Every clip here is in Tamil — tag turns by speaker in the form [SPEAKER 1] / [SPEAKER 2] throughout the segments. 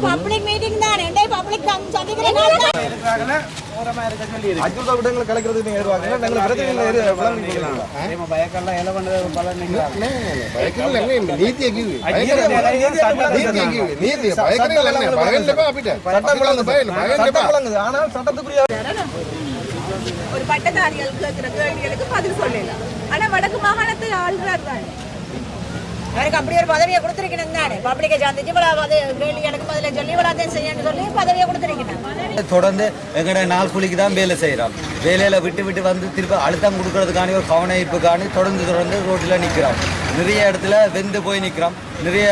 [SPEAKER 1] பப்ளிக் மீட்டிங் தான் பப்ளிக் அஜூதா விடங்களை கலக்கிறதுக்கு நீங்க ஏறுவாங்க நாங்க பிரச்சனையில விளங்கிக்கலாம் பயக்கெல்லாம் எல பண்றது பலன் நீங்க பயக்கெல்லாம் எங்க நீதியை கிவி நீதி பயக்கெல்லாம் என்ன பயல்ல அப்படியே சட்டம் விளங்க சட்டம் விளங்குது ஆனா சட்டத்துக்குரிய
[SPEAKER 2] ஒரு பட்டதாரிகள் கேட்கிற கேள்விகளுக்கு பதில் சொல்லலாம் ஆனா வடக்கு மாகாணத்தை ஆள்றார் தான் எனக்கு அப்படி ஒரு பதவியை கொடுத்துருக்கணும் தானே பப்ளிக்கை சார்ந்துச்சு கேள்வி எனக்கு பதில சொல்லி விளாத்தையும் செய்யணும்னு சொல்லி பதவியை கொடுத்துருக்கணும்.
[SPEAKER 3] தொடர்ந்து எங்கட நாள் கூலிக்கு தான் வேலை செய்கிறோம். வேலையில் விட்டு வந்து திருப்பி அழுத்தம் கொடுக்கறதுக்கான ஒரு கவன ஈர்ப்புக்கான தொடர்ந்து ரோட்டில் நிற்கிறோம். நிறைய இடத்துல வெந்து போய் நிற்கிறோம். நிறைய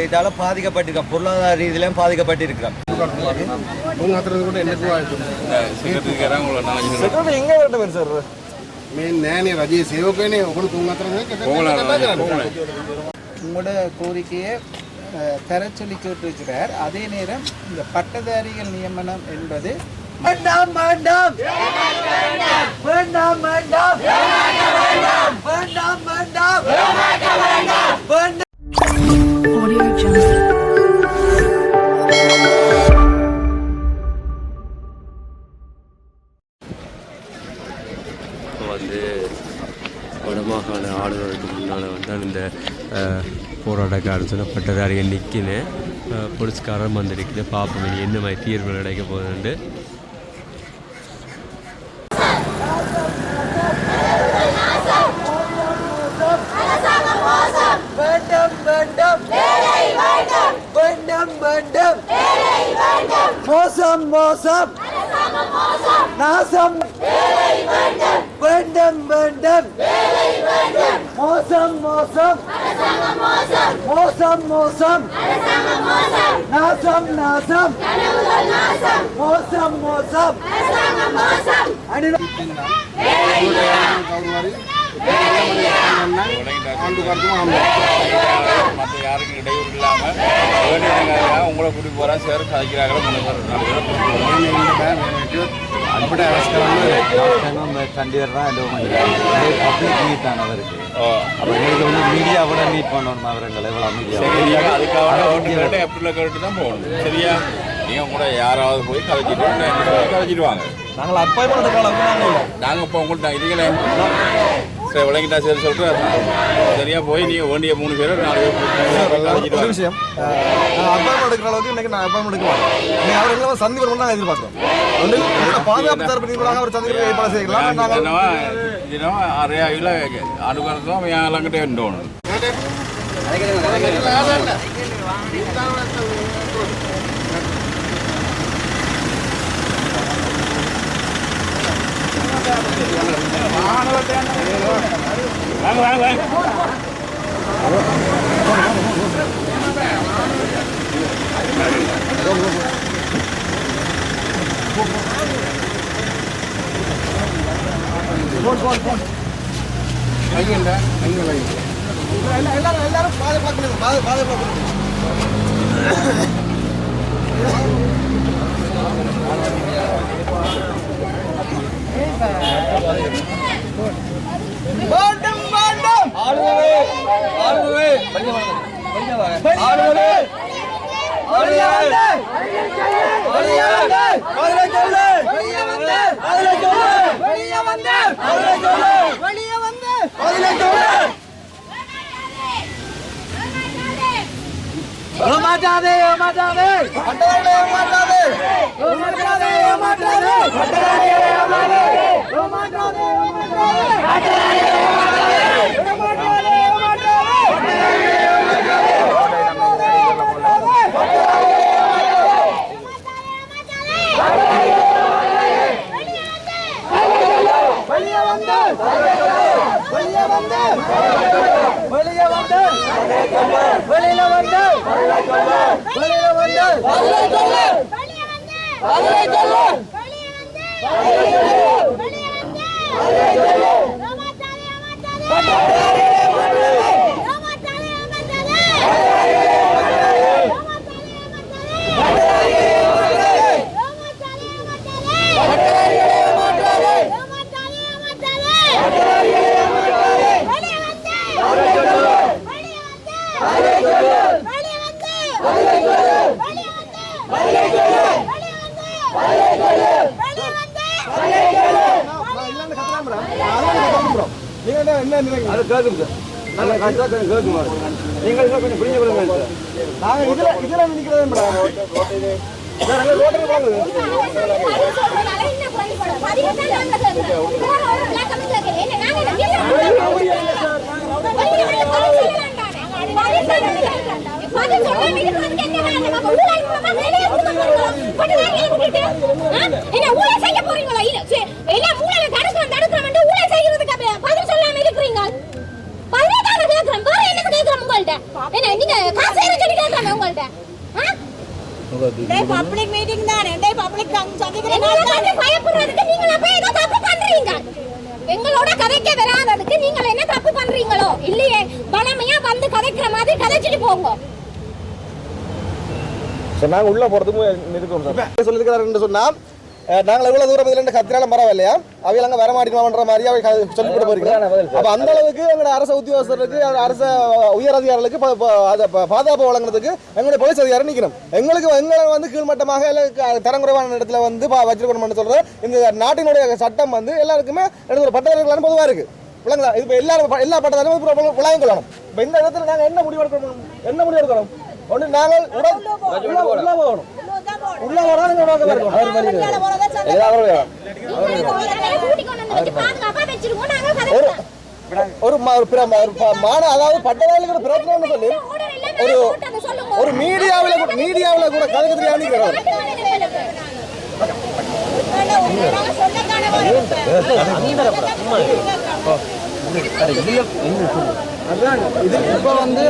[SPEAKER 3] இதால் பாதிக்கப்பட்டிருக்கோம். பொருளாதார ரீதியிலையும் பாதிக்கப்பட்டிருக்கிறோம்.
[SPEAKER 4] உங்களோட கோரிக்கையை தர சொல்லி கேட்டிருக்கிறார். அதே நேரம் இந்த பட்டதாரிகள் நியமனம் என்பது வேண்டாம் வேண்டாம் வேண்டாம் வேண்டாம் வேண்டாம் வேண்டாம் வேண்டாம்.
[SPEAKER 5] வந்து வடமாகாண ஆளுநருக்கு முன்னால் வந்து இந்த போராட்டக்காரர் சொன்ன பட்டதாரிகள் நிற்கினேன். போலீஸ்காரர் வந்து நிற்கிது. பார்ப்போம் இனி என்ன மாதிரி தீர்வு கிடைக்க போகுதுண்டு.
[SPEAKER 4] மோசம் மோசம் நாசம் வேண்டும் வேண்டும் மோசம் மோசம் மோசம் மோசம் நாசம் நாசம் மோசம் மோசம்
[SPEAKER 6] மற்ற யாருக்கும் இடையூறு இல்லாமல் உங்களை கூட்டி போகிறா சேர கதைக்கிறாங்களோ
[SPEAKER 3] அன்பட அவசரமாக கண்டிப்பாக தான் பப்ளிக் மீட் தான் அவருக்கு. அப்போ எங்களுக்கு வந்து மீடியாவோட மீட் பண்ணணும். அவர்களை எவ்வளோ மீடியா
[SPEAKER 6] அதுக்காக ஏப்ரலில் கேட்டு தான் போகணும். சரியா நீங்கள் கூட யாராவது போய் கதைச்சிடுவாங்க.
[SPEAKER 1] நாங்கள் அப்பாயின்மெண்ட் எடுக்கலாம்.
[SPEAKER 6] நாங்கள் இப்போ உங்கள்கிட்ட இதுங்களே சரி விளங்கிட்டா சரி சொல்லிட்டு சரியா போய் நீங்கள் வேண்டிய 3 பேர் 4 பேர்.
[SPEAKER 1] ஒரு விஷயம் அப்பாயின்மெண்ட் எடுக்கிற அளவுக்கு இன்னைக்கு நான் அப்பாயின்மெண்ட் எடுக்கலாம். நீங்கள் அவர்கள் சந்தி வரணும் நாங்கள் எதிர்பார்த்தோம். பாதுகாப்பு தரப்பினீங்களாக அவர் சந்தி ஏற்பாடு செய்யலாம்.
[SPEAKER 6] தினம் அறையாவில் அனுகூலத்தும் எங்கள்கிட்ட உண்டோணும்.
[SPEAKER 1] எல்லாரும் பாதுகாப்பு வேண்டும் வேண்டும் ஆளுவே ஆளுவே ஆளுவே ஏமாற்றாதே ஏமாற்றாதே பட்டதாரிகளை ஏமாற்றாதே ஏமாற்றாதே ஏமாற்றாதே பட்டதாரிகளை ஏமாற்றாதே ஏமாற்றாதே வெளியே வந்து வெளியே வந்து வெளியே வந்து வெளியில வந்து வெளியில வந்து வெளியே வந்து நீங்க என்ன நினைக்கிறீங்க?
[SPEAKER 3] அது கேட்கும் சார். நல்ல கஷ்டம் கேட்கும். நீங்கள் கொஞ்சம் புரிஞ்சு கொள்ளுங்க சார்.
[SPEAKER 1] நாங்க இதுல நிக்கிறதே மேடம். சார் எங்க ரோட்டுக்கு போங்க.
[SPEAKER 2] பப்ளிக் மீட்டிங் தானே, பப்ளிக் பயப்படுறதுக்கு நீங்க அப்ப ஏதோ தப்பு பண்றீங்க. எங்களோட கதைக்க வராததுக்கு நீங்க என்ன தப்பு பண்றீங்களோ இல்லையே, பலமையா வந்து கதைக்கிற மாதிரி கதைச்சிட்டு போங்க.
[SPEAKER 1] சார் நாங்க உள்ள போறதுக்கு இருக்கோம் சார். சொல்லிருக்காருன்னு சொன்னா நாங்கள் எவ்வளவு தூரம் இதுல கத்திராலும் பரவாயில்லையா, அவையில அங்க வரமாட்டோம்ன்ற மாதிரி அவை சொல்லிவிட்டு போயிருக்கோம். அப்ப அந்த அளவுக்கு எங்களோட அரசு உத்தியோகஸ்தர்களுக்கு அரசு உயர் அதிகாரிகளுக்கு பாதுகாப்பு வழங்குறதுக்கு எங்களுடைய போலீஸ் அதிகாரி நிற்கணும். எங்களை வந்து கீழ்மட்டமாக தரங்குறைவான இடத்துல வந்து வச்சிருக்கணும்னு சொல்றது இந்த நாட்டினுடைய சட்டம் வந்து எல்லாருக்குமே பட்டதாரிகளான பொதுவாக இருக்கு. விளங்குதா? இப்போ எல்லா பட்டதாரியும் விளங்கிக் கொள்ளணும். இப்போ இந்த இடத்துல நாங்கள் என்ன முடிவெடுக்கணும்? ஒன்று நாங்கள் உள்ள போகணும். உள்ள போறதா ஒரு அதாவது பட்டதாரிகளுக்கு பிரச்சனை சொல்லி ஒரு மீடியாவில் கூட கதைக்கு தெரியாது. இது இப்ப வந்து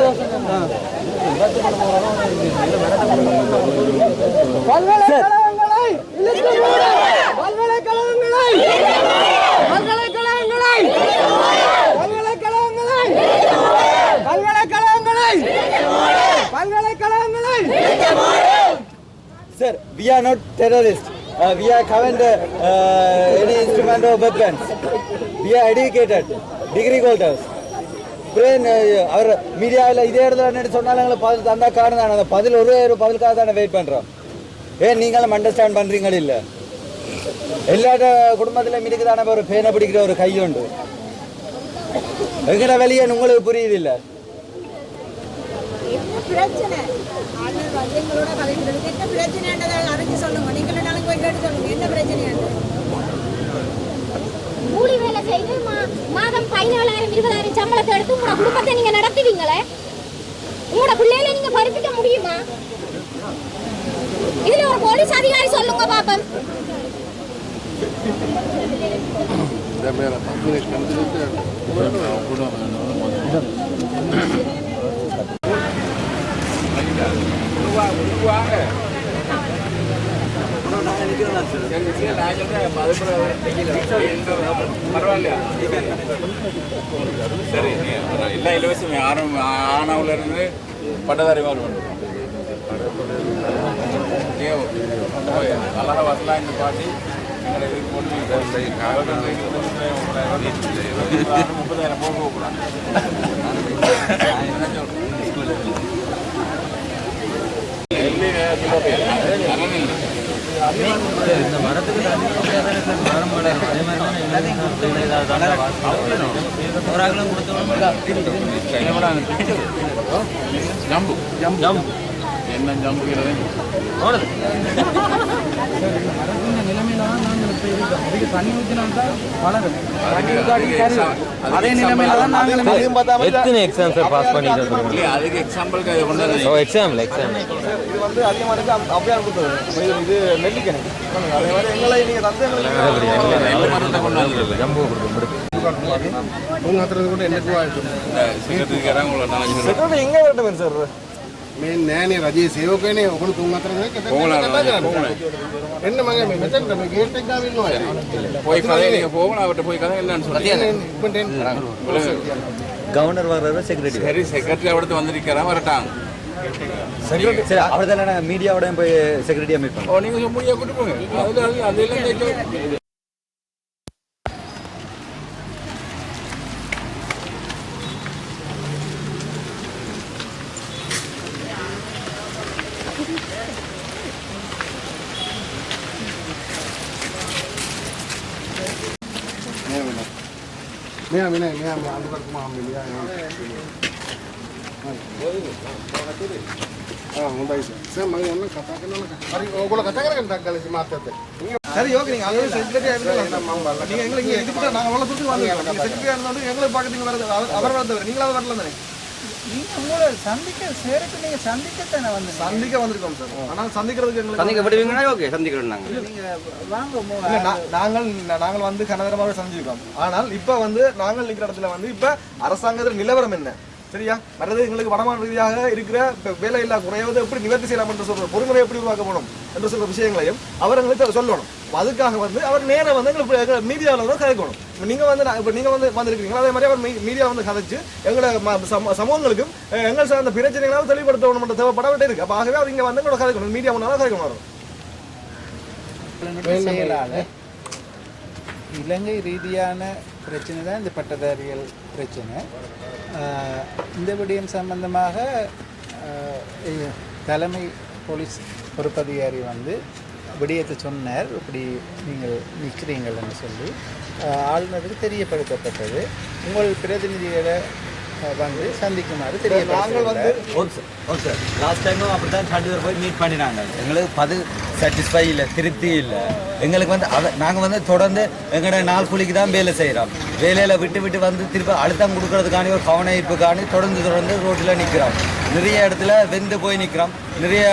[SPEAKER 3] Sir, we are not terrorists. We are haven't any instrument of weapons. We are educated, degree holders. அவர் மீடியாவில் இதே இடத்துல சொன்னாலும் எங்களை பதில் தந்தா காரணம் தானே, அந்த பதில் ஒரு பதிலுக்காக தானே வெயிட் பண்ணுறோம். ஏன் நீங்களும் அண்டர்ஸ்டாண்ட் பண்ணுறீங்களா? இல்லை, எல்லா குடும்பத்திலும் இதுக்கு தானே ஒரு பேனை பிடிக்கிற ஒரு கை உண்டு. எங்கட வெளியே உங்களுக்கு புரியுது இல்லை?
[SPEAKER 2] கூலி வேலை செய்து மாதம் 17,000 20,000 சம்பளத்தை எடுத்து உங்களோட குடும்பத்தை நீங்க நடத்துவீங்களே, உங்களோட பிள்ளைகளை நீங்க படிப்பிக்க முடியுமா? இதுல ஒரு போலீஸ் அதிகாரி சொல்லுங்க பாப்போம்.
[SPEAKER 6] சரி, எல்லா இலவசமே ஆனவுல இருந்து பட்டதாரி மாதிரி அழகா வரலாம் இந்த பாட்டி 30,000 போகக்கூடாது.
[SPEAKER 3] இந்த மரத்துக்கு மரம் அதே மாதிரி
[SPEAKER 6] என்ன ஜம்புகிறது
[SPEAKER 4] தண்ணி ஊற்றினால்தான் வளரும். அதே நிலைமையில தான் நாங்கள்
[SPEAKER 5] எத்தனை எக்ஸாம்ஸ் பாஸ் பண்ணிட்டு
[SPEAKER 6] அதுக்கு எக்ஸாம்பிளுக்கு
[SPEAKER 5] எக்ஸாம்
[SPEAKER 1] இது வந்து அதிகமாக அப்படியே கொடுத்தது. இது நெல்லிக்கணி அதே மாதிரி எங்களை நீங்க தந்தை எங்க வரட்டும் சார்
[SPEAKER 7] मैं नैने रजे सेवक ने ओकन तुंगातर ने என்ன மங்க மெத்தட் நம்ம கேட் டெக் தான் இன்னும்
[SPEAKER 6] போய் கதை நீங்க போகணும் அவட்ட போய் கதை என்னன்னு சொல்லுங்க.
[SPEAKER 3] கவர்னர் வர்றாரு, செக்ரட்டரி
[SPEAKER 6] சரி செக்ரட்டரி அவர்கிட்ட வந்திருக்கிறான் வரட்டாங்க.
[SPEAKER 3] செக்ரட்டரி சரி அவர் தானே மீடியாவோட போய் செக்ரட்டரியா மீட் பண்ணுவோம்.
[SPEAKER 6] நீங்க முடியா கூட்டு போங்க. அதெல்லாம்
[SPEAKER 7] मैं आलू का कुमार मिल गया हाँ मुंबई से मैं उन्हें खाता करना अरे वो को खाता करना तक गले से मारते थे
[SPEAKER 1] சரி ஓகே நீங்க ஆல்ரெடி செக்ரட்டரியா இருக்கீங்க நீங்க எங்களுக்கு இங்க இதுக்கு நாங்க அவ்வளவு தூரத்துக்கு வந்தோம் செக்ரட்டரியா இருந்தாலும் எங்களை பார்க்க நீங்க வரது அவர் வந்தவர் நீங்களாவது வரல தானே
[SPEAKER 4] நீங்க உங்களை சந்திக்க சேரக்கு நீங்க சந்திக்கத்தானே வந்து
[SPEAKER 1] சந்திக்க வந்திருக்கோம் சார் ஆனால் சந்திக்கிறதுக்கு எங்களுக்கு
[SPEAKER 8] சந்திக்கப்படுவீங்கன்னா ஓகே சந்திக்கிறோம் நாங்கள்
[SPEAKER 4] நீங்க வாங்க
[SPEAKER 1] இல்ல, நாங்கள் வந்து கனதரமாக சந்திச்சிருக்கோம் ஆனால் இப்ப வந்து நாங்கள் நிற்கிற இடத்துல வந்து இப்ப அரசாங்கத்தில் நிலவரம் என்ன சரியா வர்றது எங்களுக்கு வடமான ரீதியாக இருக்கிற வேலை இல்லா குறையாவது எப்படி நிவர்த்தி செய்யலாம் என்று சொல்ற பொறுமுறை எப்படி உருவாக்கப்படும் என்று சொல்ற விஷயங்களையும் அவர் எங்களுக்கு சொல்லணும் அதுக்காக வந்து அவர் நேரம் வந்து எங்களுக்கு மீடியாவில் தான் கதைக்கணும் நீங்க வந்து வந்திருக்கீங்களா அதே மாதிரி அவர் மீடியா வந்து கதைச்சு எங்களை சமூகங்களுக்கும் எங்கள் சார்ந்த பிரச்சனைகளாவது தெளிவுபடுத்தணும் என்ற தேவைப்படவிட்டே இருக்கு அப்ப ஆகவே அவர் இங்க வந்து எங்களோட கதைக்கணும் மீடியா முன்னால கதைக்கணும்
[SPEAKER 4] செயலாளர் இலங்கை ரீதியான பிரச்சனை தான் இந்த பட்டதாரிகள் பிரச்சனை. இந்த விடயம் சம்பந்தமாக தலைமை போலீஸ் பொறுப்பதிகாரி வந்து விடயத்தை சொன்னார், இப்படி நீங்கள் நிற்கிறீங்கள்னு சொல்லி ஆளுநருக்கு தெரியப்படுத்தப்பட்டது. உங்கள் பிரதிநிதிகளை வந்து சந்திக்குமாறு
[SPEAKER 1] நாங்கள் வந்து
[SPEAKER 3] சார் லாஸ்ட் டைமும் அப்படி தான் 2 பேர் போய் மீட் பண்ணினாங்க. எங்களுக்கு பதில் சாட்டிஸ்ஃபை இல்லை, திருப்தி இல்லை. எங்களுக்கு வந்து நாங்கள் வந்து தொடர்ந்து எங்களோட நாள் கூலிக்கு தான் வேலை செய்கிறோம். வேலையில் விட்டு வந்து திருப்பி அழுத்தம் கொடுக்கறதுக்கான ஒரு கவன ஈர்ப்புக்கான தொடர்ந்து ரோட்டில் நிற்கிறோம். நிறைய இடத்துல வெந்து போய் நிற்கிறோம். நிறைய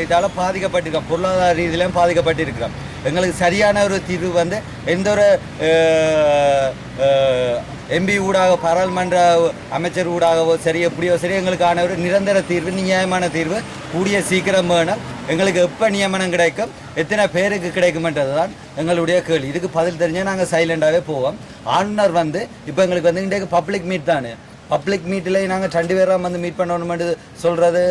[SPEAKER 3] இதால் பாதிக்கப்பட்டிருக்கோம், பொருளாதார ரீதியிலையும் பாதிக்கப்பட்டிருக்கிறோம். எங்களுக்கு சரியான ஒரு தீர்வு வந்து எந்த ஒரு எம்பி ஊடாக பாராளுமன்ற அமைச்சர் ஊடாகவோ சரி எப்படியோ சரி எங்களுக்கான ஒரு நிரந்தர தீர்வு, நியாயமான தீர்வு கூடிய சீக்கிரம் வேணும். எங்களுக்கு எப்போ நியமனம் கிடைக்கும், எத்தனை பேருக்கு கிடைக்கும்ன்றது தான் எங்களுடைய கேள்வி. இதுக்கு பதில் தெரிஞ்சால் நாங்கள் சைலண்டாகவே போவோம். ஆளுநர் வந்து இப்போ எங்களுக்கு வந்து இன்றைக்கு பப்ளிக் மீட் தானே, பப்ளிக் மீட்டில் நாங்கள் 2 பேராக வந்து மீட் பண்ணணுமென்று சொல்கிறது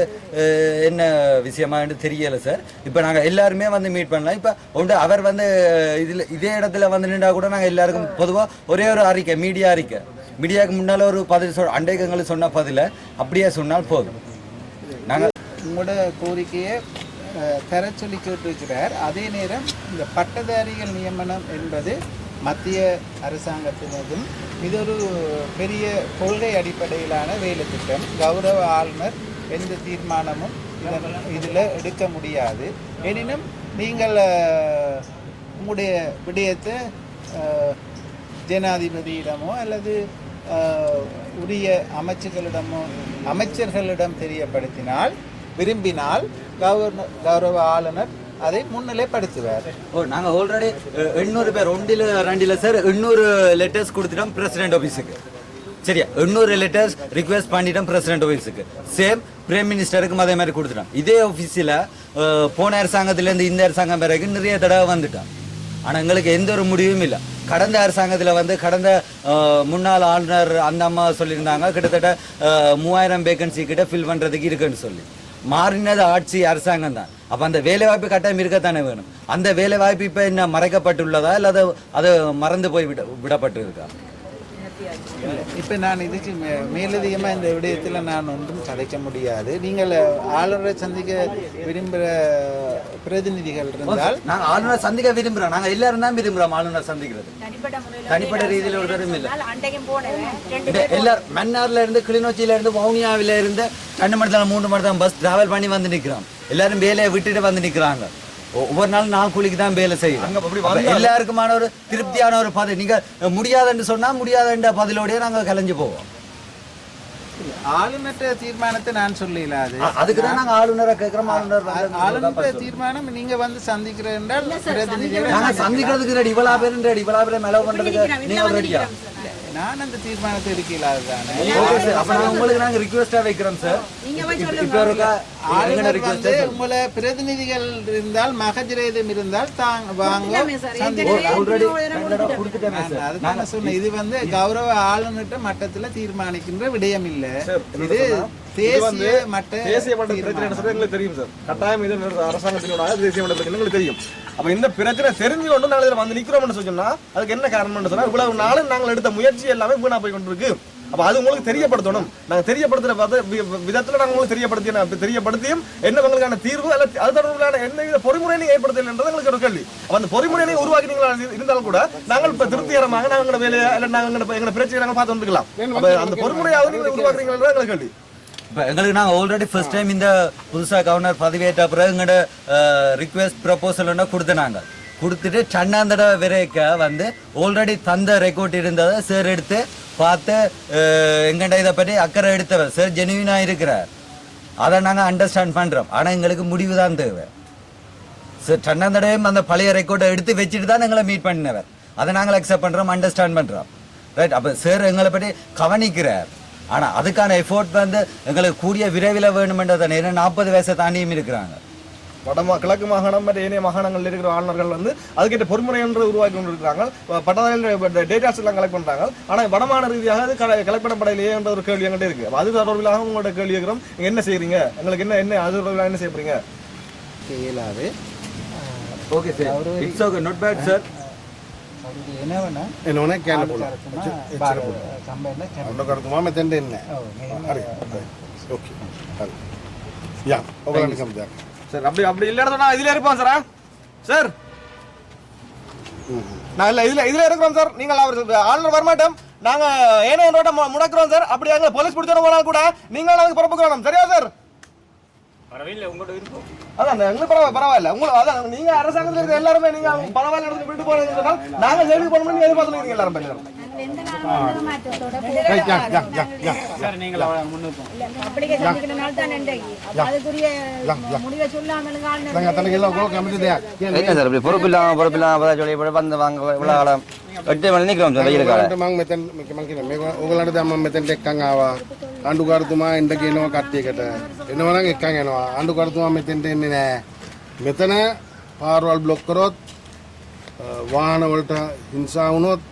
[SPEAKER 3] என்ன விஷயமானு தெரியலை சார். இப்போ நாங்கள் எல்லாருமே வந்து மீட் பண்ணலாம். இப்போ ஒன்று அவர் வந்து இதே இடத்துல வந்து நின்றா கூட நாங்கள் எல்லாருக்கும் பொதுவாக ஒரே ஒரு அறிக்கை, மீடியாவுக்கு முன்னால் ஒரு பதில் அண்டைக்கு எங்களுக்கு சொன்ன பதிலை அப்படியே சொன்னால் போதும். நாங்கள்
[SPEAKER 4] உங்களோட கோரிக்கையை தர சொல்லி கேட்டிருக்கிறார். அதே நேரம் இந்த பட்டதாரிகள் நியமனம் என்பது மத்திய அரசாங்கத்தினதும் இது ஒரு பெரிய கொள்கை அடிப்படையிலான வேலை திட்டம். கௌரவ ஆளுநர் எந்த தீர்மானமும் இதில் எடுக்க முடியாது. எனினும் நீங்கள் உங்களுடைய விடயத்தை ஜனாதிபதியிடமோ அல்லது உரிய அமைச்சர்களிடம் தெரியப்படுத்தினால், விரும்பினால் கௌரவ ஆளுநர் அதை முன்னிலைப்படுத்துவார்.
[SPEAKER 3] நாங்கள் ஆல்ரெடி 800 பேர் 1-2 சார் 800 லெட்டர்ஸ் கொடுத்துட்டோம் பிரசிடென்ட் ஆஃபீஸுக்கு. சரியா, 800 லெட்டர்ஸ் ரிக்வெஸ்ட் பண்ணிட்டோம் பிரசிடென்ட் ஆஃபீஸுக்கு. சேம் பிரைம் மினிஸ்டருக்கும் அதே மாதிரி கொடுத்துட்டோம். இதே ஆஃபீஸில் போன அரசாங்கத்திலேருந்து இந்த அரசாங்கம் வரைக்கும் நிறைய தடவை வந்துட்டோம். ஆனால் எங்களுக்கு எந்த ஒரு முடிவும் இல்லை. கடந்த அரசாங்கத்தில் வந்து கடந்த முன்னாள் ஆளுநர் அந்த அம்மா சொல்லியிருந்தாங்க கிட்டத்தட்ட 3000 வேகன்சி கிட்ட ஃபில் பண்ணுறதுக்கு இருக்குன்னு சொல்லி. மாறினது ஆட்சி அரசாங்கம் தான். அப்போ அந்த வேலைவாய்ப்பு கட்டாயம் இருக்கத்தானே வேணும். அந்த வேலைவாய்ப்பு இப்போ என்ன மறைக்கப்பட்டுள்ளதா இல்லை அது மறந்து போய் விடப்பட்டு இருக்கா?
[SPEAKER 4] இப்போ நான் இதுக்கு மேலதிகமாக இந்த விடயத்தில் நான் ஒன்றும் கதைக்க முடியாது. நீங்கள் ஆளுநரை சந்திக்க விரும்புகிற பிரதிநிதிகள் இருந்தால்
[SPEAKER 3] நாங்கள் ஆளுநரை சந்திக்க விரும்புகிறோம். நாங்கள் எல்லாரும் தான் விரும்புகிறோம் ஆளுநர் சந்திக்கிறது. தனிப்பட்ட ரீதியில் ஒரு தரம் இல்லை. எல்லாரும் மன்னார்ல இருந்து கிளிநொச்சியில இருந்து வவுனியாவில இருந்து 2 மணி நேரம் 3 மணி நேரம் பஸ் டிராவல் பண்ணி வந்து நிற்கிறோம். எல்லாரும் வேலையை விட்டுட்டு வந்து நிற்கிறாங்க. ஒவ்வொரு நாளும் நாள் கூலிக்கு தான் வேலை செய்யும். எல்லாருக்குமான ஒரு திருப்தியான ஒரு பதில். நீங்க முடியாதுன்னு சொன்னா முடியாதுன்ற பதிலோடய நாங்கள் கலைஞ்சு போவோம்.
[SPEAKER 4] ஆளுநர் தீர்மானத்தை நான் சொல்லலாது.
[SPEAKER 3] அதுக்கு தான் நாங்கள் ஆளுநரை கேட்கிறோம்.
[SPEAKER 4] ஆளுநர் தீர்மானம் நீங்க வந்து சந்திக்கிற என்றால்
[SPEAKER 3] நாங்கள் சந்திக்கிறதுக்கு ரெடி. இவ்வளோ பேர் மேலே பண்றதுக்கு நீங்க ரெடியா?
[SPEAKER 4] நான் அந்த தீர்மானத்தை எடுக்கலாது தானே.
[SPEAKER 3] அப்ப நான் உங்களுக்கு நாங்க ரிக்வெஸ்டா வைக்கிறோம் சார்.
[SPEAKER 4] உங்களை பிரதிநிதிகள் இருந்தால் மகஜரேதம் இருந்தால் வாங்க. அதுதான் சொன்னேன். இது வந்து கௌரவ ஆளுநர் மட்டத்துல தீர்மானிக்கின்ற விடயம் இல்ல. இது தேசிய மட்ட
[SPEAKER 1] பிரச்சனை எங்களுக்கு தெரியும் சார். கட்டாயம் இது அரசாங்கத்தினோட தேசிய மட்ட பிரச்சனை எங்களுக்கு தெரியும். அப்ப இந்த பிரச்சனை தெரிஞ்சு கொண்டு நாங்கள் வந்து நிக்கிறோம்னு சொன்னா அதுக்கு என்ன காரணம்னு சொன்னா இவ்வளவு நாளும் நாங்கள் எடுத்த முயற்சி எல்லாமே வீணா போய் கொண்டிருக்கு. அப்போ அது உங்களுக்கு தெரியப்படுத்தணும். நாங்கள் தெரியப்படுத்துகிற விதத்தில் நாங்கள் உங்களுக்கு தெரியப்படுத்தியும் என்ன உங்களுக்கான தீர்வு அல்ல அது தொடர்பான என்ன பொறிமுறை நீங்கள் ஏற்படுத்தலைன்றது எங்களுக்கு ஒரு கேள்வி. அப்போ அந்த பொறிமுறையை உருவாக்கினீங்களா இருந்தாலும் கூட நாங்கள் இப்போ திருப்திகரமாக நாங்கள் வேலையை இல்லை நாங்கள் எங்களை பிரச்சனை நாங்கள் பார்த்து வந்துக்கலாம். அப்போ அந்த பொறிமுறையாவது நீங்கள் உருவாக்குறீங்களா எங்களுக்கு கேள்வி.
[SPEAKER 3] இப்போ எங்களுக்கு நாங்கள் ஆல்ரெடி ஃபர்ஸ்ட் டைம் இந்த புதுசாக கவர்னர் பதவியேற்ற பிறகு எங்களோட ரிக்வெஸ்ட் ப்ரப்போசல் ஒன்று கொடுத்துனாங்க. கொடுத்துட்டு சன்னாந்தட விரைக்க வந்து ஆல்ரெடி தந்த ரெக்கார்ட் இருந்ததை சார் எடுத்து பார்த்து எங்கள்கிட்ட இதை பற்றி அக்கறை எடுத்தவர் சார் ஜெனுவினாக இருக்கிறார். அதை நாங்கள் அண்டர்ஸ்டாண்ட் பண்ணுறோம். ஆனால் எங்களுக்கு முடிவு தான் தேவை. சார் சன்னாந்தடையும் அந்த பழைய ரெக்கார்டை எடுத்து வச்சுட்டு தான் எங்களை மீட் பண்ணினவர். அதை நாங்கள் அக்செப்ட் பண்ணுறோம், அண்டர்ஸ்டாண்ட் பண்ணுறோம். ரைட். அப்போ சார் எங்களை பற்றி கவனிக்கிறார். ஆனால் அதுக்கான எஃபோர்ட் வந்து எங்களுக்கு கூடிய விரைவில் வேணுமென்றதை நேரம் 40 வயசை தாண்டியும் இருக்கிறாங்க.
[SPEAKER 1] கிழக்கு மாகாணம் மற்ற ஏனைய மாகாணங்களில் இருக்கிற ஆளுநர்கள் வந்து அதுக்கேற்ற பொறுமுறை என்று உருவாக்கி கொண்டு இருக்கிறாங்க. பட்டதாரிகள் டேட்டாஸ் எல்லாம் கலெக்ட் பண்ணுறாங்க. ஆனால் வடமான ரீதியாக அது கலெக்ட் பண்ணப்படையிலேயே என்ற ஒரு கேள்வி எங்கிட்ட இருக்குது. அது தொடர்பிலாக உங்களோட கேள்வி இருக்கிறோம். நீங்கள் என்ன செய்கிறீங்க, எங்களுக்கு என்ன அது தொடர்பில் என்ன செய்ய போகிறீங்க?
[SPEAKER 4] இயலாது.
[SPEAKER 3] Okay sir, it's okay, not bad sir.
[SPEAKER 7] එනෝන කියන්න පුළුවන්. අන්න කරතුමා මෙතෙන්ට එන්නේ නැහැ. හරි. ஓகே. හරි. யா, ඔයගොල්ලන්ට සම්බන්ධයක්.
[SPEAKER 1] சார் அப்படி இல்லைன்னு சொன்னா இதில் இருப்போம் சார். சார் நான் இல்லை இதில் இருக்கிறோம் சார். நீங்கள் அவர் ஆளுநர் வரமாட்டோம், நாங்கள் ஏனோ ரோட்டை முடக்கிறோம் சார். அப்படி அங்கே போலீஸ் பிடிச்சோட போனால் கூட நீங்கள் அதுக்கு பொறுப்புக்கு வேணும். சரியா சார்?
[SPEAKER 6] பரவாயில்லை, உங்களோட விருப்பம்.
[SPEAKER 1] அதான் எங்களுக்கு பரவாயில்ல. உங்களுக்கு அதான் நீங்கள் அரசாங்கத்தில் இருக்கிற எல்லாருமே நீங்கள் பரவாயில்ல இடத்துக்கு விட்டு போனீங்கன்னு சொன்னால் நாங்கள் ஜெயிலுக்கு போகணும்னு எதிர்பார்த்துருக்கீங்க எல்லாரும் பேர்.
[SPEAKER 8] பொறுப்பு இல்லாம சொல்லி வந்து வாங்க இவ்வளோ காலம் 8 மணி நிற்கிறோம் சார் வெயில் காலம்.
[SPEAKER 7] මම මෙතෙන් ඔයගොල්ලන්ට දැන් මම මෙතෙන්ට එක්කන් ආවා. ආණ්ඩුකාරතුමා එන්න කියනවා කට්ටියකට. එනවා නම් එක්කන් එනවා. ආණ්ඩුකාරතුමා මෙතෙන්ට එන්නේ නැහැ. මෙතන පාරවල් බ්ලොක් කරොත් වාහන වලට හිංසා වුණොත්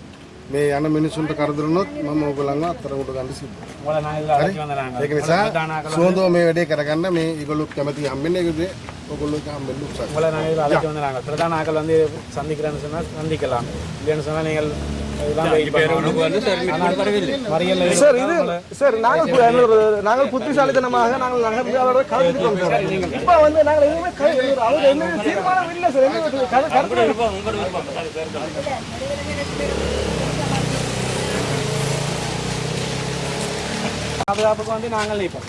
[SPEAKER 7] මේ යන මිනිසුන්ට කරදර වුණොත් මම ඔයගොල්ලන්ව අත්තරකට ගන්න සිද්ධ වෙනවා. ඒක නිසා සෝඳෝ මේ වැඩේ කරගන්න මේ ඒගොල්ලෝ කැමති හම්බෙන්නේ ඒකද ඔයගොල්ලෝ හම්බෙන්න උත්සාහ කරනවා.
[SPEAKER 9] உங்களை நாங்கள் அழைச்சி வந்து நாங்கள் பிரதான ஆக்கள் வந்து சந்திக்கிறேன்னு சொன்னால் சந்திக்கலாம். இல்லைன்னு சொன்னால் நீங்கள்
[SPEAKER 1] சார் இது சார் நாங்கள் புத்திசாலித்தனமாக நாங்கள் நகர்ந்து கலந்துட்டோம் சார். இப்போ வந்து நாங்கள் எதுவுமே அவர் என்ன தீர்மானம் இல்லை சார்.
[SPEAKER 9] பாதுகாப்புக்கு வந்து நாங்கள் இப்போ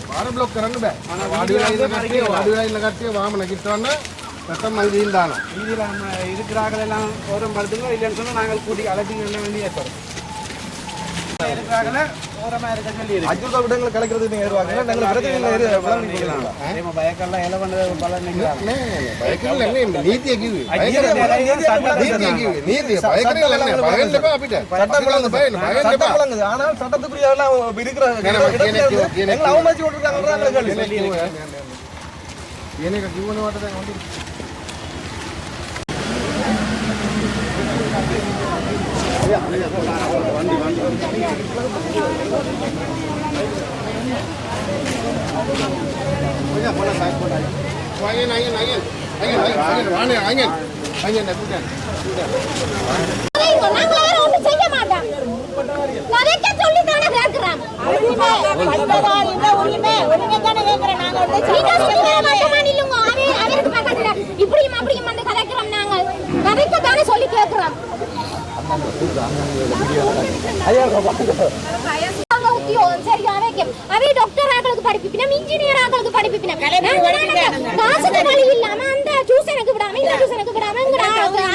[SPEAKER 7] පාර බ්ලොක් කරන්න බෑ. වාඩිලා ඉන්න කට්ටිය වාම නැගිටවන්න නැත්නම් මල් දීන් දානවා.
[SPEAKER 9] வீதியில் நம்ம இருக்கிறார்கள் எல்லாம் ஓரம் படுத்துங்க. இல்லைன்னு சொன்னால் நாங்கள் கூட்டி அழைச்சி சொல்ல வேண்டிய ஏற்படும். இருக்கிறாங்கள ஓரமாக இருக்க சொல்லி
[SPEAKER 1] அஜுதா விடங்களை கலைக்கிறது நீங்கள் எதிர்வாங்க. நாங்கள் பிரச்சனைகளை விளங்கிக்கலாம்.
[SPEAKER 9] பயக்கெல்லாம் எல்லாம் பண்ணுறது பல நினைக்கிறாங்க.
[SPEAKER 7] නෑ බය කරලා නෙමෙයි නීතිය කිව්වේ. බය කරලා නීතිය කිව්වේ. නීතිය බය කරලා නෑ. බය වෙන්න එපා අපිට.
[SPEAKER 1] சட்டம் விளங்குது,
[SPEAKER 7] බය වෙන්න
[SPEAKER 1] சட்டம் விளங்குது. ஆனால் சட்டத்துக்குரிய எல்லாம் இருக்கிற எங்களை அவமதிச்சு விட்டுருக்காங்க.
[SPEAKER 7] කියන එක කිව්වනවට දැන් හොඳයි.
[SPEAKER 10] சொல்லி கேட்கிறோம். அவை டாக்டர் ஆக்களுக்கு படிப்பிப்பினம், இன்ஜினியர் ஆக்களுக்கு படிப்பிப்பினம். காசுக்கு வழி இல்லாம அந்த டியூஷனுக்கு விடாம இந்த டியூஷனுக்கு விடாம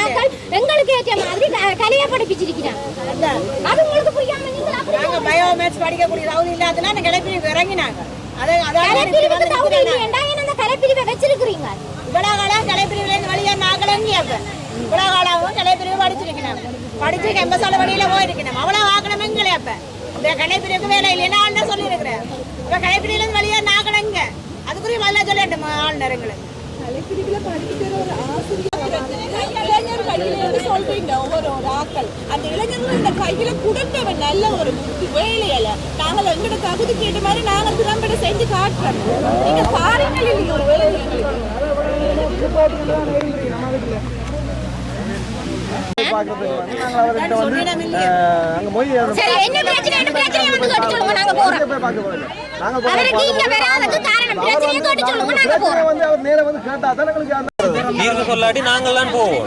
[SPEAKER 10] ஆக்கள் எங்களுக்கு ஏற்ற மாதிரி கலையை படிப்பிச்சிருக்கிறாங்க. அது உங்களுக்கு புரியாம நீங்க
[SPEAKER 2] பயோமேத்ஸ் படிக்கக்கூடிய தகுதி இல்லாதனால அந்த கலைப்பிரிவு இறங்கினாங்க.
[SPEAKER 10] கலைப்பிரிவுக்கு தகுதி இல்லையண்டா ஏன் அந்த கலைப்பிரிவை வச்சிருக்கிறீங்க?
[SPEAKER 2] இவ்வளவு காலம் கலைப்பிரிவுல இருந்து வெளியே நாங்களும் இவ்வளவு காலம் கலைப்பிரிவு படிச்சிருக்கணும். படிச்சு எம்பசால வழியில போயிருக்கணும். அவ்வளவு ஆக்கணும் எங்களே. அப்ப இந்த கலைப்பிரிவுக்கு வேலை இல்லைன்னா சொல்லி இருக்கிறேன். இப்ப கலைப்பிரிவுல இருந்து வெளியே நாங்களும் அதுக்குரிய பதிலாக சொல்லட்டும் ஆளுநர் எங்களுக்கு.
[SPEAKER 11] கலைப்பிரிவுல படிக்கிற ஒரு ஆசிரியர் இளைஞர் கையில சொல்றீங்க ஒவ்வொரு ஆக்கள் அந்த இளைஞர்கள் இந்த கையில கொடுத்தவன் நல்ல ஒரு வேலையில நாங்கள் எங்களோட தகுதிக்கு ஏற்ற மாதிரி நாங்கள் திறம்பட செஞ்சு காட்டுறோம். நீங்க பாருங்கள் இல்லைங்க ஒரு வேலை
[SPEAKER 10] சரி என்ன பிரச்சனை வந்து கேட்டு சொல்லுங்க நாங்க போறோம். அவருக்கு இங்க வராததுக்கு காரணம் பிரச்சனையை கேட்டு சொல்லுங்க நாங்க போறோம்.
[SPEAKER 1] வந்து அவர் நேரா வந்து கேட்டா தான் எங்களுக்கு
[SPEAKER 5] தீர்வு சொல்லாட்டி நாங்கள்லாம் போவோம்.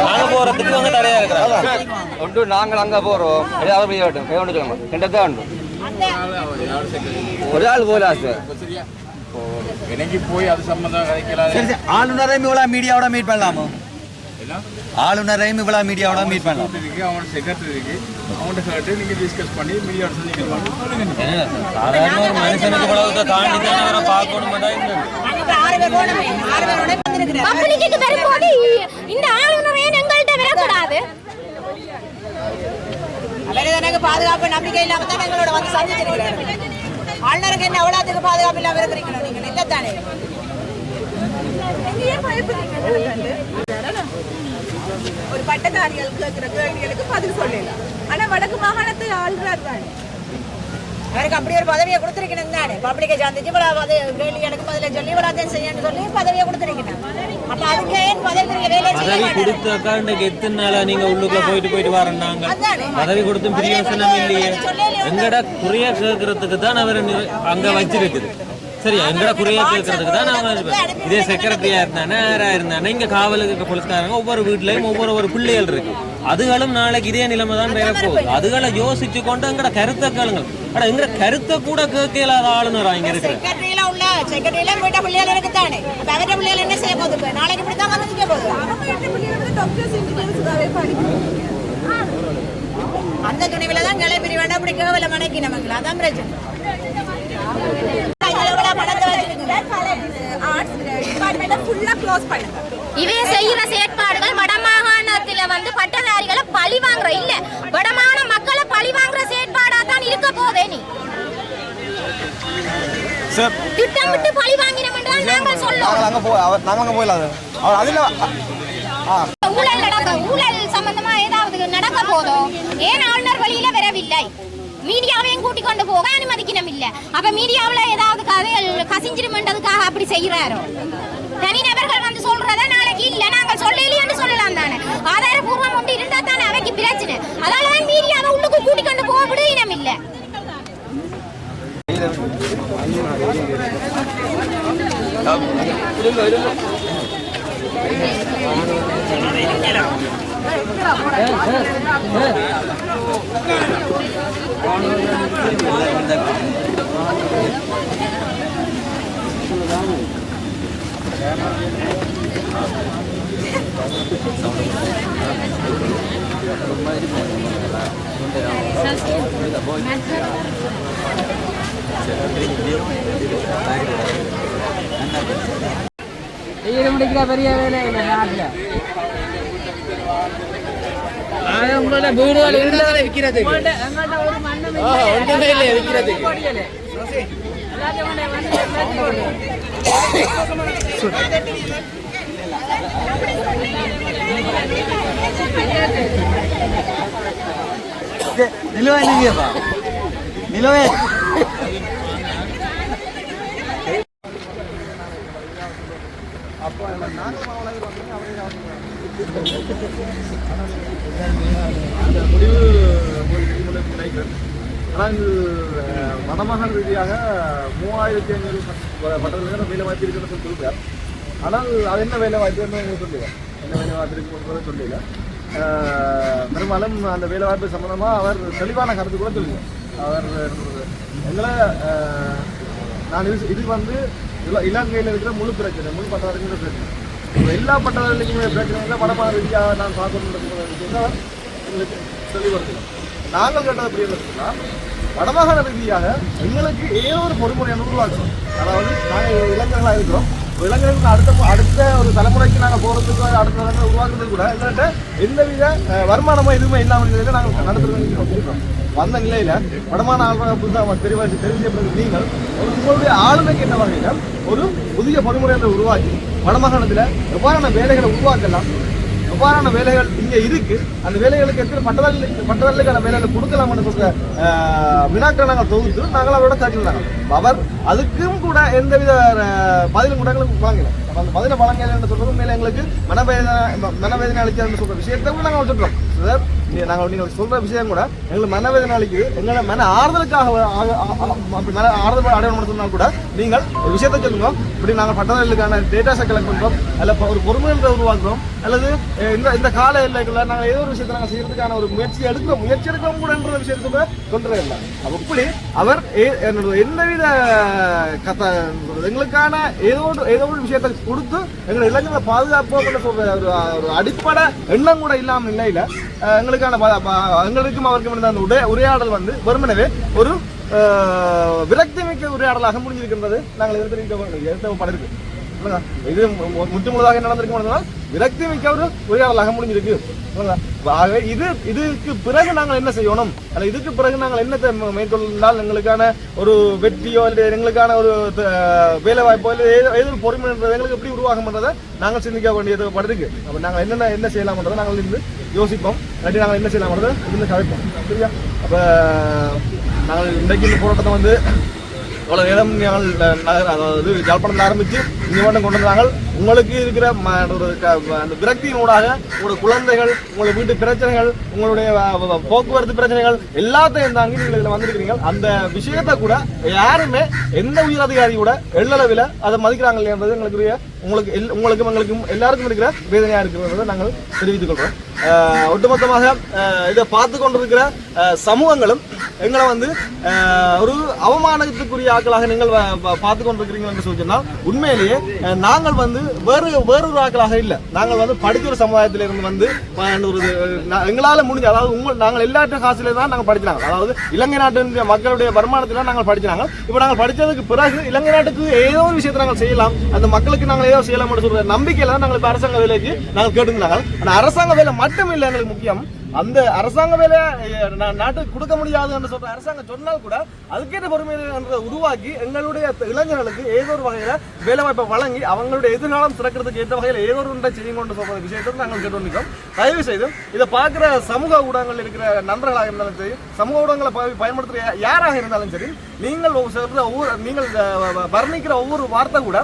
[SPEAKER 5] நாங்க போறதுக்கு அவங்க தடையா இருக்கிறாங்க.
[SPEAKER 8] ஒன்று நாங்கள் அங்கே போகிறோம் அவர் போய் வரட்டும் கையொண்டு சொல்லுங்க ரெண்டதான் உண்டு ஒரு ஆள் போல
[SPEAKER 6] சரியா எனக்கு போய் அது சம்பந்தம் கதைக்கலாது.
[SPEAKER 3] ஆளுநரையும் இவ்வளோ மீடியாவோட மீட் பண்ணலாமோ? ஆளுநரையும் இவ்வளோ மீடியாவோட மீட் பண்ணலாம்.
[SPEAKER 6] அவனோட செக்ரட்டரி இருக்கு, அவன்கிட்ட கேட்டு நீங்க டிஸ்கஸ் பண்ணி மீடியாவோட சந்திக்கலாம்.
[SPEAKER 5] சாதாரண ஒரு மனுஷனுக்கு இவ்வளவு தாண்டி தான் அவரை பார்க்கணும்.
[SPEAKER 10] பப்ளிக்கு வரும்போது இந்த ஆளுநரே எங்கள்கிட்ட வரக்கூடாது.
[SPEAKER 2] அவருக்கு பாதுகாப்பு நம்பிக்கை இல்லாம தான் எங்களோட வந்து சந்திச்சிருக்கிறாங்க. ஆளுநருக்கு என்ன எவ்வளவுக்கு பாதுகாப்பு இல்லாம இருக்கிறீங்களோ நீங்க இல்லத்தானே?
[SPEAKER 11] ஒரு பட்டதாரிகள் கேட்கிற கேள்விகளுக்கு பதில் சொல்லலாம். ஆனா வடக்கு மாகாணத்தை ஆள்றார் தானே.
[SPEAKER 2] அவருக்கு அப்படி ஒரு பதவியை கொடுத்திருக்கணும் தானே. பப்ளிக்கை சந்திச்சு கேள்வி எனக்கு பதில சொல்லி இவ்வளவு செய்யணும்னு சொல்லி பதவியை கொடுத்திருக்கணும். அப்ப அதுக்கு ஏன் பதவி வேலை
[SPEAKER 5] பதவி கொடுத்தாக்கா இன்றைக்கு எத்தனை நாளா நீங்க உள்ளுக்குள்ள போயிட்டு வரனாங்க. பதவி கொடுத்தும் பிரியோசனம் இல்லையே. எங்கட குறைய கேட்கறதுக்கு தான் அவர் அங்க வச்சிருக்குது. சரியா எங்கட குறைய கேட்கறதுக்கு தான் நாம இதே செக்ரட்டரியா இருந்தானே யாரா இருந்தானே இங்க காவலுக்கு போலீஸ்காரங்க ஒவ்வொரு வீட்லயும் ஒவ்வொரு பிள்ளைகள் இருக்கு. அதுகளும் நாளைக்கு இதே நிலைமை தான் வேற போகுது. அதுகளை யோசிச்சு கொண்டு எங்கட கருத்தை கேளுங்க. ஆனா எங்கட கருத்தை கூட கேட்க இல்லாத ஆளுநரா இங்க இருக்கு.
[SPEAKER 2] செக்ரட்டரியில போயிட்ட பிள்ளைகள் இருக்கு தானே. அவരുടെ பிள்ளைகள் என்ன செய்ய போகுது? நாளைக்கு இப்படி தான் வந்து நிக்க போகுது. அந்த துணிவில தான் கிளம்பி வேண்டாம் அப்படி கேவல மனைக்கு நமக்கு அதான் பிரச்சனை.
[SPEAKER 10] இவே செய்யற செயற்பாடுகள் வடமாகாணத்துல வந்து பட்டதாரிகளை பழி வாங்குற இல்ல வடமாகாண மக்களை பழி வாங்குற செயற்பாடா தான் இருக்க போதே. நீ திட்டமிட்டு பழி வாங்கினோம் என்றால் நாங்கள் சொல்லுவோம். ஊழல் சம்பந்தமா ஏதாவது நடக்க போதோ ஏன் ஆளுநர் வழியில வரவில்லை? மீடியாவையும் கூட்டிக் கொண்டு போக அனுமதிக்கணும் இல்ல. அப்ப மீடியாவில் ஏதாவது கதைகள் கசிஞ்சிருமன்றதுக்காக அப்படி செய்யறாரோ? தனிநபர்கள் வந்து சொல்றத நாளைக்கு இல்ல நாங்கள் சொல்லலைன்னு சொல்லலாம் தானே. ஆதாரபூர்வம் ஒன்று இருந்தா தானே அவைக்கு பிரச்சனை. அதனாலதான் மீடியாவை உள்ளுக்கு கூட்டிக் கொண்டு போக விடுவினம் இல்ல.
[SPEAKER 9] முடிக்கிற பெரிய வேலை நாட்டில் உங்களோட வீடுகள் இருந்ததை விற்கிறது ஒரு மண்ணு ஒன்றுமே இல்லை விற்கிறது.
[SPEAKER 3] நிலவே
[SPEAKER 1] ஆனால் வடமாகாண ரீதியாக 3500 பட்டதாரிகள் வேலை வாய்ப்பு இருக்குன்னு சொல்லுவார். ஆனால் அது என்ன வேலை வாய்ப்புன்னு உங்களுக்கு சொல்லுவார். என்ன வேலை வாய்ப்பு இருக்குன்றதை சொல்லல. பெரும்பாலும் அந்த வேலை வாய்ப்பு சம்பந்தமாக அவர் தெளிவான கருத்து கூட சொல்லுவார். அவர் எங்களை நான் இது வந்து இலங்கையில் இருக்கிற முழு பிரச்சனை, முழு பட்டதாரிங்கிற பிரச்சனை. எல்லா பட்டதாரிகளுக்குமே பிரச்சனை வடமாகாண ரீதியாக நான் பார்க்கணுன்ற விஷயம் எங்களுக்கு தெளிவுறுத்துகிறோம். நாங்கள் கேட்டது எப்படி இருந்துச்சுன்னா வடமாகாண ரீதியாக எங்களுக்கு ஏதோ ஒரு பொறுமுறையை உருவாக்கணும். அதாவது நாங்கள் இளைஞர்களாக இருக்கிறோம். இளைஞர்களுக்கு அடுத்த ஒரு தலைமுறைக்கு நாங்கள் போகிறதுக்கு அடுத்த தலைமுறை உருவாக்குறதுக்கு கூட எங்கள்கிட்ட எந்தவித வருமானமோ எதுவுமே இல்லாமல் நிலையில் நாங்கள் நடத்துகிறோம். வந்த நிலையில் வடமாகாண ஆளுநர் புதுசாக தெரிவிக்கப்பட்ட நீங்கள் உங்களுடைய ஆளுமைக்கு என்ன வகையில் ஒரு புதிய பொறுமுறையை உருவாக்கி வடமாகாணத்தில் எவ்வாறான வேலைகளை உருவாக்கலாம், எவ்வாறான வேலைகள் இங்கே இருக்கு, அந்த வேலைகளுக்கு எத்தனை பட்டதாரிகளுக்கான வேலைகள் கொடுக்கலாம்னு சொல்ற வினாக்களை நாங்கள் தொகுத்து நாங்கள் அவரோட காட்டினாங்க. அவர் அதுக்கும் கூட எந்தவித பதிலும் கூட எங்களுக்கு வாங்கல. அந்த பதில வழங்கல சொல்றது மேலே எங்களுக்கு மனவேதனை அளிக்காதுன்னு சொல்ற விஷயத்தை நாங்கள் சொல்றோம். நீங்கள் சொல்ற விஷயம் கூட எங்களுக்கு மனவேதனை அளிக்குது, எங்களை மன ஆறுதலுக்காக ஆறுதல் அடையணும்னு சொன்னால் கூட நீங்கள் ஒரு விஷயத்தை சொல்லுங்க. இப்படி நாங்கள் பட்டதாரிகளுக்கான டேட்டாஸை கலெக்ட் பண்றோம், அல்ல ஒரு பொறுமையை உருவாக்குறோம், அல்லது இந்த கால எல்லைக்குள்ள நாங்கள் ஏதோ ஒரு விஷயத்தை நாங்கள் செய்யறதுக்கான ஒரு முயற்சி எடுக்கிறோம் கூடன்ற விஷயத்தை சொல்றே இல்லை. அப்படி அவர் எந்தவித எங்களுக்கான ஏதோ ஒரு விஷயத்தை கொடுத்து எங்களை இளைஞர்களை பாதுகாப்போம் சொல்ற ஒரு அடிப்படை எண்ணம் கூட இல்லாமல் நிலையில எங்களுக்கும் அவருக்கும் இருந்த அந்த உரையாடல் வந்து வெறுமனவே ஒரு விரக்தி மிக்க உரையாடலாக முடிஞ்சிருக்கின்றது. நாங்கள் எதிர்த்து இது முற்றுமுழுதாக நடந்திருக்க விரக்தி மிக்க ஒரு உரையாடலாக முடிஞ்சிருக்கு. இதுக்கு பிறகு நாங்கள் என்ன செய்யணும், அல்ல இதுக்கு பிறகு நாங்கள் என்னத்தை மேற்கொண்டால் எங்களுக்கான ஒரு வெற்றியோ அல்லது எங்களுக்கான ஒரு வேலை வாய்ப்போ இல்லை ஏதோ ஒரு பொறுமை எங்களுக்கு எப்படி உருவாகும்ன்றதை நாங்கள் சிந்திக்க வேண்டியது படுறதுக்கு. அப்போ நாங்கள் என்ன செய்யலாம்ன்றதை நாங்கள் இருந்து யோசிப்போம், இல்லாட்டி நாங்கள் என்ன செய்யலாம்ன்றதை இருந்து கதைப்போம். சரியா? அப்போ நாங்கள் இன்றைக்கு இந்த போராட்டத்தை வந்து இவ்வளோ நேரம் நாங்கள் அதாவது யாழ்ப்பாணத்தில் ஆரம்பித்து இங்கே மட்டும் கொண்டு வந்தாங்க. உங்களுக்கு இருக்கிற அந்த விரக்தியினூடாக உங்களுடைய குழந்தைகள், உங்களுடைய வீட்டு பிரச்சனைகள், உங்களுடைய போக்குவரத்து பிரச்சனைகள் எல்லாத்தையும் தாங்கி நீங்கள் இதில் வந்திருக்கிறீங்க. அந்த விஷயத்தை கூட யாருமே எந்த உயர் அதிகாரி கூட எள்ளளவில் அதை மதிக்கிறாங்க இல்லைன்றது உங்களுக்கும் எங்களுக்கும் எல்லாருக்கும் இருக்கிற வேதனையாக இருக்கிறத நாங்கள் தெரிவித்துக் கொள்கிறோம். ஒட்டுமொத்தமாக இதை பார்த்து கொண்டிருக்கிற சமூகங்களும் எங்களை வந்து ஒரு அவமானத்துக்குரிய ஆட்களாக நீங்கள் பார்த்து கொண்டிருக்கிறீங்க என்று சொன்னால் உண்மையிலேயே நாங்கள் வந்து வேறொரு ஆட்களாக இல்லை. நாங்கள் வந்து படித்த ஒரு சமுதாயத்திலிருந்து வந்து ஒரு எங்களால் முடிஞ்ச, அதாவது நாங்கள் எல்லா காசுல தான் நாங்கள் படிக்கிறாங்க. அதாவது இலங்கை நாட்டின் மக்களுடைய வருமானத்தில் நாங்கள் படிக்கிறாங்க. இப்போ நாங்கள் படித்ததுக்கு பிறகு இலங்கை நாட்டுக்கு ஏதோ ஒரு விஷயத்தை நாங்கள் செய்யலாம், அந்த மக்களுக்கு நாங்கள் ஏதோ செய்யலாம் சொல்ற நம்பிக்கையில தான் நாங்கள் இப்போ அரசாங்க வேலைக்கு நாங்கள் கேட்டுருந்தாங்க. ஆனால் அரசாங்க வேலை மட்டும் இல்லை எங்களுக்கு முக்கியம். அந்த அரசாங்க வேலை நாட்டுக்கு கொடுக்க முடியாது என்று சொல்ற அரசாங்கம் சொன்னால் கூட அதுக்கேற்ற பொறுமையை உருவாக்கி எங்களுடைய இளைஞர்களுக்கு ஏதோ ஒரு வகையில வேலை வாய்ப்பை வழங்கி அவங்களுடைய எதிர்காலம் திறக்கிறதுக்கு ஏற்ற வகையில் ஏதோ ஒரு ஒன்றை செய்யும் கொண்டு சொல்ற விஷயத்தை நாங்கள் கேட்டு. தயவு செய்து இதை பார்க்குற சமூக ஊடகங்கள் இருக்கிற நண்பர்களாக இருந்தாலும் சரி, சமூக ஊடகங்களை பயன்படுத்துகிற யாராக இருந்தாலும் சரி, நீங்கள் வர்ணிக்கிற ஒவ்வொரு வார்த்தை கூட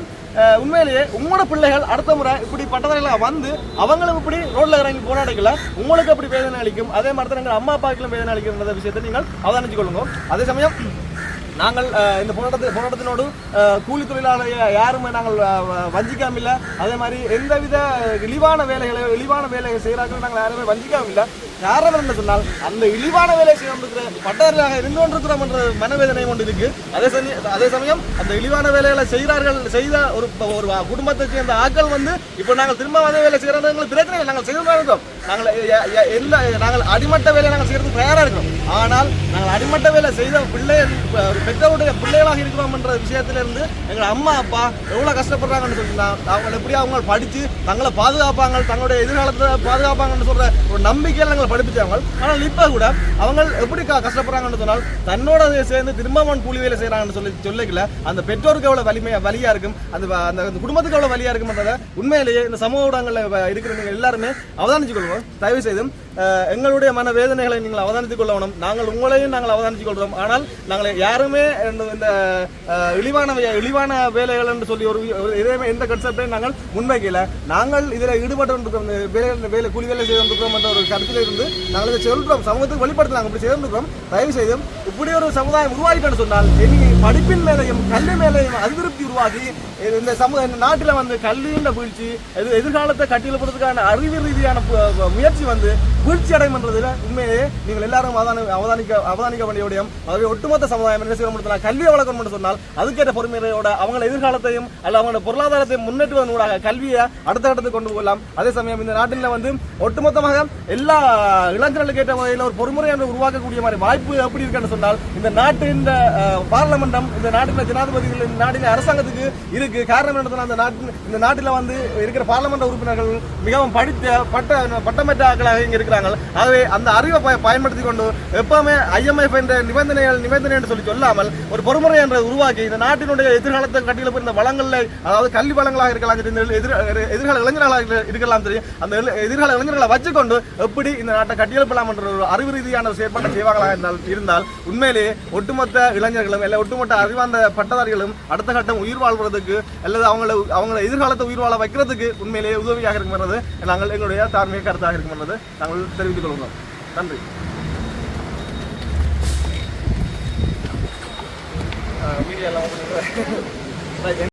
[SPEAKER 1] உண்மையிலேயே உங்களோட பிள்ளைகள் அடுத்த முறை இப்படி பட்டதாரிகள வந்து அவங்களும் இப்படி ரோட்ல இறங்கி போராடிக்கல உங்களுக்கு அப்படி வேதனை அளிக்கும். அதே மாதிரி தான் எங்கள் அம்மா அப்பாக்களும் வேதனை அளிக்கிற விஷயத்தை நீங்கள் அவதானிச்சு கொள்ளுங்க. அதே சமயம் நாங்கள் இந்த போராட்டத்தினோடு கூலி தொழிலாளர் யாருமே நாங்கள் வஞ்சிக்காம இல்லை. அதே மாதிரி எந்தவித இழிவான வேலைகள் செய்கிறார்கள் நாங்கள் யாருமே வஞ்சிக்காம இல்லை. காரணம் என்ன சொன்னால் அந்த இழிவான வேலை செய்யற பட்டதாரிகளாக இருந்து கொண்டிருக்கிறோம் என்ற மனவேதனை கொண்டு இருக்கு. அதே சமயம் அந்த இழிவான வேலைகளை செய்த ஒரு குடும்பத்தை சேர்ந்த ஆட்கள் வந்து இப்போ நாங்கள் திரும்ப அதே வேலை செய்யறது எங்களுக்கு பிரச்சனை. நாங்கள் செய்து இருக்கோம், நாங்கள் அடிமட்ட வேலையை நாங்கள் செய்யறதுக்கு தயாராக இருக்கோம். ஆனால் நாங்கள் அடிமட்ட வேலை செய்த பெற்றோருடைய பிள்ளைகளாக இருக்கிறோம் என்ற விஷயத்திலிருந்து எங்கள் அம்மா அப்பா எவ்வளோ கஷ்டப்படுறாங்கன்னு சொன்னா அவங்க படித்து தங்களை பாதுகாப்பாங்க, தங்களுடைய எதிர்காலத்தை பாதுகாப்பாங்கன்னு சொல்ற ஒரு நம்பிக்கையில் நாங்கள் படிப்பிச்சாங்க. ஆனால் இப்போ கூட அவங்க எப்படி கஷ்டப்படுறாங்கன்னு சொன்னால் தன்னோட சேர்ந்து திரும்பவும் கூலி வேலை செய்யறாங்கன்னு சொல்லிக்கல அந்த பெற்றோருக்கு எவ்வளவு வலியா இருக்கும், அந்த குடும்பத்துக்கு எவ்வளவு வலியா இருக்கும்ன்றத உண்மையிலேயே இந்த சமூக ஊடகங்களில் இருக்கிற நீங்கள் எல்லாருமே அவதானிச்சு கொள்வோம். தயவு செய்து எங்களுடைய மன வேதனைகளை நீங்கள் அவதானித்துக் கொள்ளணும். நாங்கள் உங்களையும் நாங்கள் அவதானித்துக் கொள்கிறோம். ஆனால் நாங்கள் யாருமே இந்த இழிவான வேலைகள் என்று சொல்லி ஒரு எந்த கன்செப்டையும் நாங்கள் முன்வைக்கல. நாங்கள் இதில் ஈடுபட்டு கூலி வேலை செய்து கொண்டிருக்கிறோம் என்ற ஒரு கருத்தில் இருந்து நாங்கள் இதை சொல்றோம், சமூகத்துக்கு வெளிப்படுத்தலாம் இப்படி செய்திருக்கிறோம். தயவு செய்து இப்படி ஒரு சமுதாயம் உருவாகிட்டேன்னு சொன்னால் படிப்பின் மேலையும் கல்வி மேலையும் அதிருப்தி உருவாகி இந்த நாட்டில் வந்து கல்வியின் வீழ்ச்சி எதிர்காலத்தை கட்டியெழுப்புறதுக்கான அறிவு ரீதியான முயற்சி வந்து வீழ்ச்சி அடையும் என்றதில் உண்மையே நீங்கள் எல்லாரும் அவதானிக்க வேண்டிய விடயம். ஆகவே ஒட்டுமொத்த சமுதாயம் என்ன செய்ய கல்வியை வளர்க்கணும் என்று சொன்னால் அதுக்கேற்ற பொறுமையோட அவங்க எதிர்காலத்தையும் அல்ல அவங்களோட பொருளாதாரத்தையும் முன்னேற்றுவதன் கல்வியை அடுத்த கட்டத்துக்கு கொண்டு போகலாம். அதே சமயம் இந்த நாட்டில் வந்து ஒட்டுமொத்தமாக எல்லா இளைஞர்களுக்கு ஏற்ற வகையில் ஒரு பொறுமுறை என்று உருவாக்கக்கூடிய மாதிரி வாய்ப்பு எப்படி இருக்குன்னு சொன்னால் இந்த நாட்டின் பார்லமெண்டம், இந்த நாட்டில் ஜனாதிபதிகள், இந்த நாட்டின் அரசாங்கத்துக்கு இருக்கு. காரணம் என்ன சொன்னால் இந்த நாட்டில் வந்து இருக்கிற பார்லமெண்ட் உறுப்பினர்கள் மிகவும் படித்த பட்டமற்ற ஆட்களாக இங்கே இருக்கிறார்கள். இருக்கிறாங்க. ஆகவே அந்த அறிவை பயன்படுத்தி கொண்டு எப்பவுமே IMF என்ற நிபந்தனை என்று சொல்லி சொல்லாமல் ஒரு பொறுமுறை என்ற உருவாக்கி இந்த நாட்டினுடைய எதிர்காலத்தை கட்டியில் போய் இந்த வளங்களில், அதாவது கல்வி வளங்களாக இருக்கலாம், எதிர்கால இளைஞர்களாக இருக்கலாம் தெரியும், அந்த எதிர்கால இளைஞர்களை வச்சுக்கொண்டு எப்படி இந்த நாட்டை கட்டியெழுப்பலாம் என்ற ஒரு அறிவு ரீதியான செயற்பாட்டை செய்வார்களாக இருந்தால் உண்மையிலேயே ஒட்டுமொத்த இளைஞர்களும் இல்லை ஒட்டுமொத்த அறிவார்ந்த பட்டதாரிகளும் அடுத்த கட்டம் உயிர் வாழ்வதற்கு அல்லது அவங்களை எதிர்காலத்தை உயிர் வாழ வைக்கிறதுக்கு உண்மையிலேயே உதவியாக இருக்கும் என்பது நாங்கள் எங்களுடைய தார்மீக கருத்தாக இருக்கும் என்பது நாங்கள் தெரிவித்துக் கொள்கிறோம். நன்றி. மீடியா எல்லாம்